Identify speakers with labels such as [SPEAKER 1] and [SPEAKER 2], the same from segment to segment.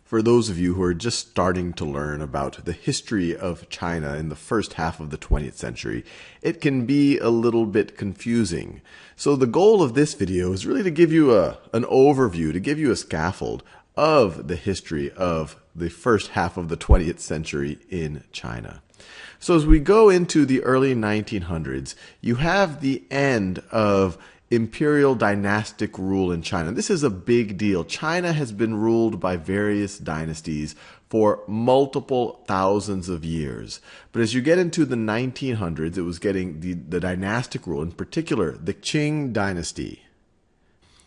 [SPEAKER 1] for those of you who are just starting to learn about the history of China in the first half of the 20th century, it can be a little bit confusing. So the goal of this video is really to give you an overview, to give you a scaffold of the history of the first half of the 20th century in China. So as we go into the early 1900s, you have the end of imperial dynastic rule in China. This is a big deal. China has been ruled by various dynasties for multiple thousands of years. But as you get into the 1900s, it was getting the dynastic rule, in particular the Qing dynasty,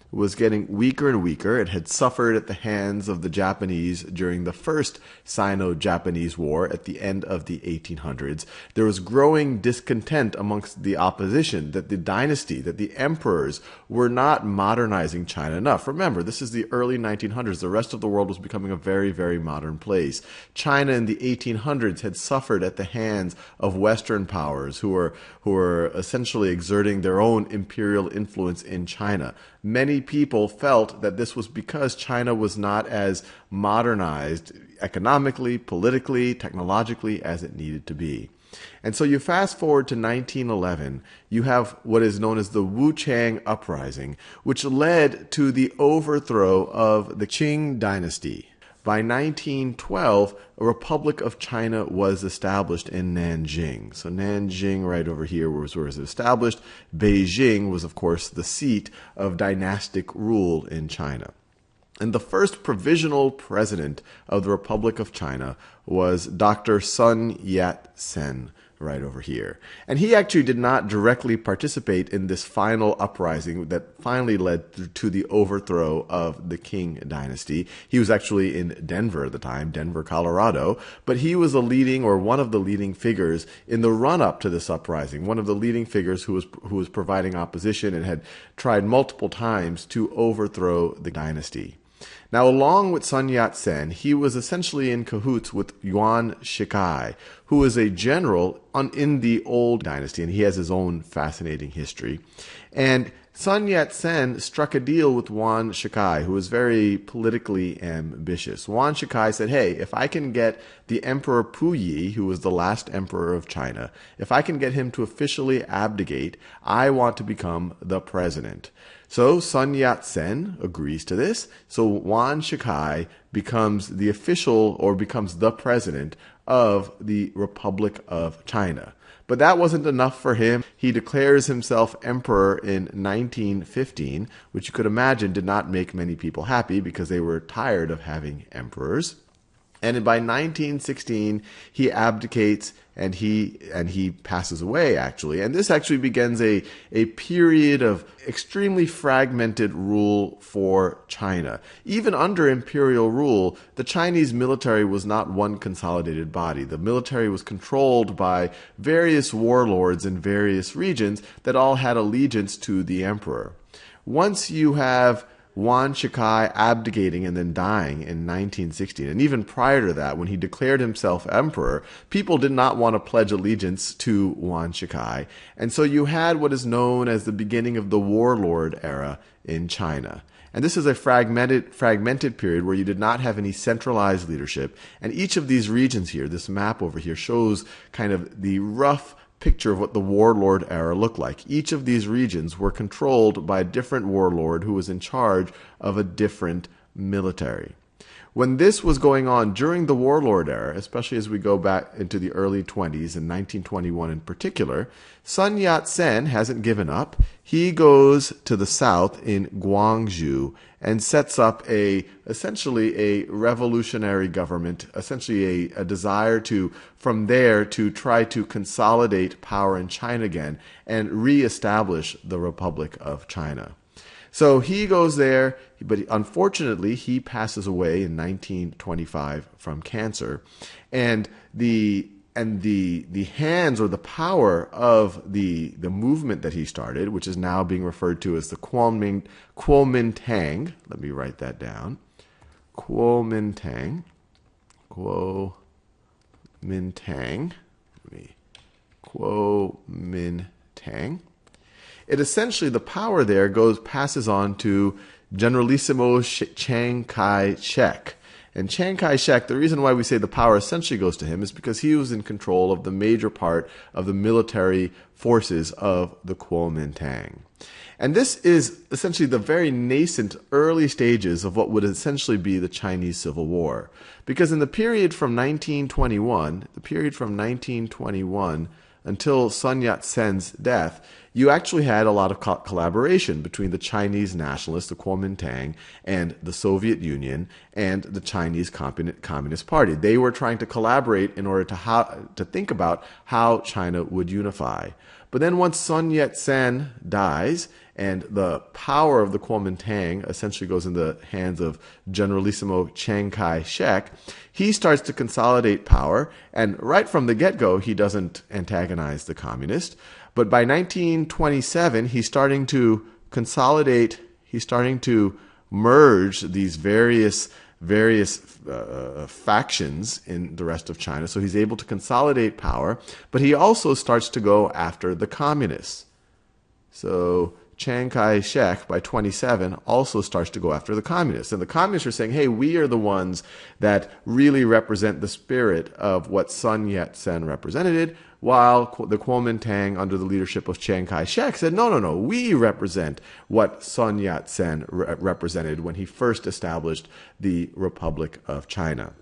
[SPEAKER 1] was getting weaker and weaker. It had suffered at the hands of the Japanese during the first Sino-Japanese War at the end of the 1800s. There was growing discontent amongst the opposition that the dynasty, that the emperors were not modernizing China enough. Remember, this is the early 1900s. The rest of the world was becoming a very, very modern place. China in the 1800s had suffered at the hands of Western powers who were essentially exerting their own imperial influence in China. Many people felt that this was because China was not as modernized economically, politically, technologically as it needed to be. And so you fast forward to 1911, you have what is known as the Chang Uprising, which led to the overthrow of the Qing dynasty. By 1912, a Republic of China was established in Nanjing. So Nanjing, right over here, was where it was established. Beijing was, of course, the seat of dynastic rule in China. And the first provisional president of the Republic of China was Dr. Sun Yat-sen, right over here. And he actually did not directly participate in this final uprising that finally led to the overthrow of the Qing dynasty. He was actually in Denver at the time, Denver, Colorado, but he was a leading or one of the leading figures in the run-up to this uprising, one of the leading figures who was providing opposition and had tried multiple times to overthrow the dynasty. Now, along with Sun Yat-sen, he was essentially in cahoots with Yuan Shikai, who was a general in the old dynasty, and he has his own fascinating history. And Sun Yat-sen struck a deal with Yuan Shikai, who was very politically ambitious. Yuan Shikai said, hey, if I can get the Emperor Puyi, who was the last emperor of China, if I can get him to officially abdicate, I want to become the president. So Sun Yat-sen agrees to this. So Yuan Shikai becomes the official or becomes the president of the Republic of China. But that wasn't enough for him. He declares himself emperor in 1915, which you could imagine did not make many people happy because they were tired of having emperors. And by 1916, he abdicates and he passes away, actually. And this actually begins a period of extremely fragmented rule for China. Even under imperial rule, the Chinese military was not one consolidated body. The military was controlled by various warlords in various regions that all had allegiance to the emperor. Once you have Yuan Shikai abdicating and then dying in 1916. And even prior to that, when he declared himself emperor, people did not want to pledge allegiance to Yuan Shikai. And so you had what is known as the beginning of the warlord era in China. And this is a fragmented period where you did not have any centralized leadership. And each of these regions here, this map over here, shows kind of the rough picture of what the warlord era looked like. Each of these regions were controlled by a different warlord who was in charge of a different military. When this was going on during the warlord era, especially as we go back into the early 20s and 1921 in particular, Sun Yat-sen hasn't given up. He goes to the south in Guangzhou and sets up essentially a revolutionary government, essentially a desire from there to try to consolidate power in China again and reestablish the Republic of China. So he goes there, but unfortunately he passes away in 1925 from cancer, and the hands or the power of the movement that he started, which is now being referred to as the Kuomintang. Let me write that down. Kuomintang. It essentially, the power there passes on to Generalissimo Chiang Kai-shek. And Chiang Kai-shek, the reason why we say the power essentially goes to him is because he was in control of the major part of the military forces of the Kuomintang. And this is essentially the very nascent early stages of what would essentially be the Chinese Civil War. Because in the period from 1921 until Sun Yat-sen's death, you actually had a lot of collaboration between the Chinese nationalists, the Kuomintang, and the Soviet Union and the Chinese Communist Party. They were trying to collaborate in order to think about how China would unify. But then once Sun Yat-sen dies and the power of the Kuomintang essentially goes in the hands of Generalissimo Chiang Kai-shek, he starts to consolidate power, and right from the get-go, he doesn't antagonize the communists. But by 1927, he's starting to consolidate, he's starting to merge these various factions in the rest of China. So he's able to consolidate power, but he also starts to go after the communists. So Chiang Kai-shek, by 27, also starts to go after the communists. And the communists are saying, hey, we are the ones that really represent the spirit of what Sun Yat-sen represented, while the Kuomintang, under the leadership of Chiang Kai-shek, said, no, we represent what Sun Yat-sen represented when he first established the Republic of China.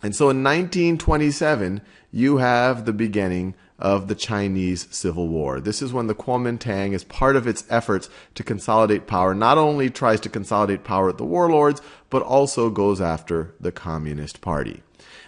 [SPEAKER 1] And so in 1927, you have the beginning of the Chinese Civil War. This is when the Kuomintang, as part of its efforts to consolidate power, not only tries to consolidate power at the warlords, but also goes after the Communist Party.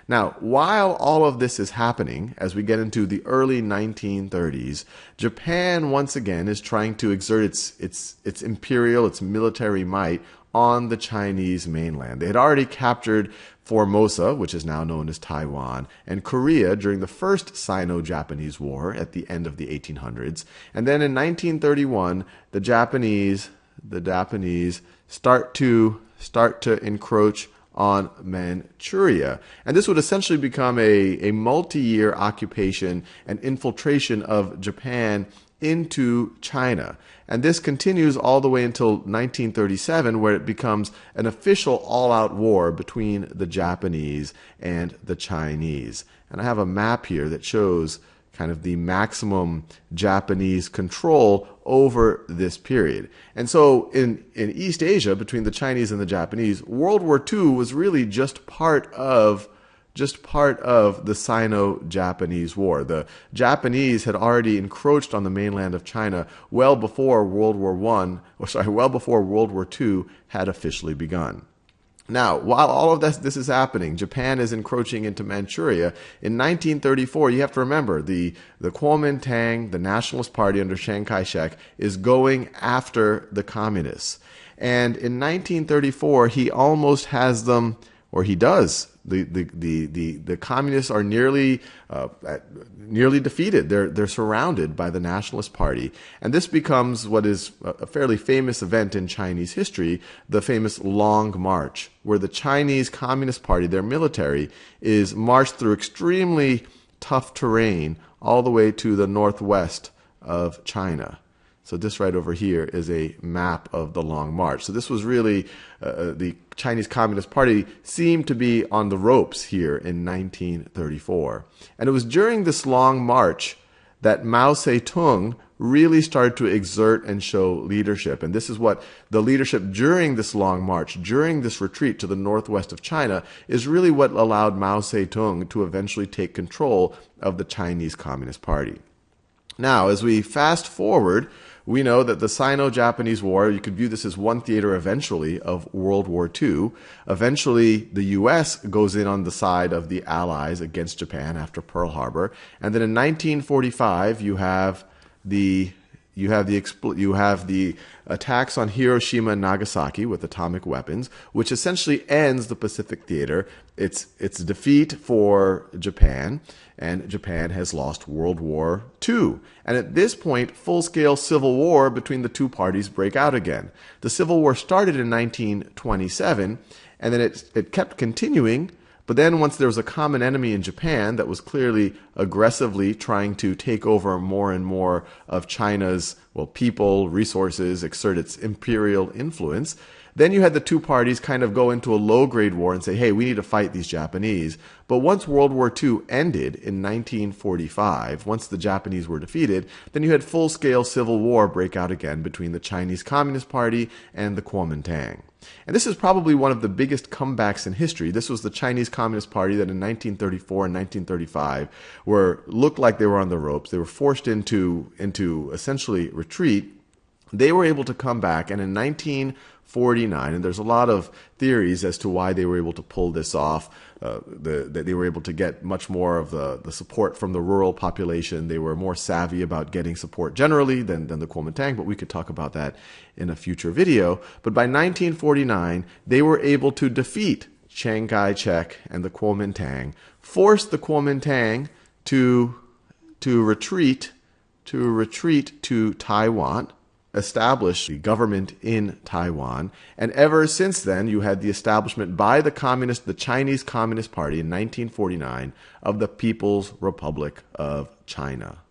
[SPEAKER 1] Now, while all of this is happening, as we get into the early 1930s, Japan once again is trying to exert its imperial, its military might on the Chinese mainland. They had already captured Formosa, which is now known as Taiwan, and Korea during the first Sino-Japanese War at the end of the 1800s. And then in 1931, the Japanese start to encroach on Manchuria. And this would essentially become a multi-year occupation and infiltration of Japan into China. And this continues all the way until 1937, where it becomes an official all-out war between the Japanese and the Chinese. And I have a map here that shows kind of the maximum Japanese control over this period. And so in East Asia, between the Chinese and the Japanese, World War II was really just part of the Sino-Japanese War. The Japanese had already encroached on the mainland of China well before World War II had officially begun. Now, while all of this is happening, Japan is encroaching into Manchuria. In 1934, you have to remember, the Kuomintang, the Nationalist Party under Chiang Kai-shek, is going after the communists. And in 1934, he almost has them, or he does. The communists are nearly defeated. They're surrounded by the Nationalist Party, and this becomes what is a fairly famous event in Chinese history, the famous Long March, where the Chinese Communist Party, their military, is marched through extremely tough terrain all the way to the northwest of China. So this right over here is a map of the Long March. So this was really, the Chinese Communist Party seemed to be on the ropes here in 1934. And it was during this Long March that Mao Zedong really started to exert and show leadership. And this is what the leadership during this Long March, during this retreat to the northwest of China, is really what allowed Mao Zedong to eventually take control of the Chinese Communist Party. Now, as we fast forward, we know that the Sino-Japanese War, you could view this as one theater eventually of World War II. Eventually, the U.S. goes in on the side of the Allies against Japan after Pearl Harbor. And then in 1945, you have the attacks on Hiroshima and Nagasaki with atomic weapons, which essentially ends the Pacific Theater. It's defeat for Japan, and Japan has lost World War II. And at this point, full-scale civil war between the two parties break out again. The Civil War started in 1927, and then it kept continuing. But then once there was a common enemy in Japan that was clearly aggressively trying to take over more and more of China's, people, resources, exert its imperial influence, Then you had the two parties kind of go into a low-grade war and say, hey, we need to fight these Japanese. But once World War II ended in 1945, once the Japanese were defeated, then you had full-scale civil war break out again between the Chinese Communist Party and the Kuomintang. And this is probably one of the biggest comebacks in history. This was the Chinese Communist Party that in 1934 and 1935 looked like they were on the ropes. They were forced into essentially retreat. They were able to come back, and in 1949, and there's a lot of theories as to why they were able to pull this off, that they were able to get much more of the support from the rural population. They were more savvy about getting support generally than the Kuomintang, but we could talk about that in a future video. But by 1949, they were able to defeat Chiang Kai-shek and the Kuomintang, force the Kuomintang to retreat to Taiwan, establish the government in Taiwan, and ever since then you had the establishment by the Chinese Communist Party in 1949 of the People's Republic of China.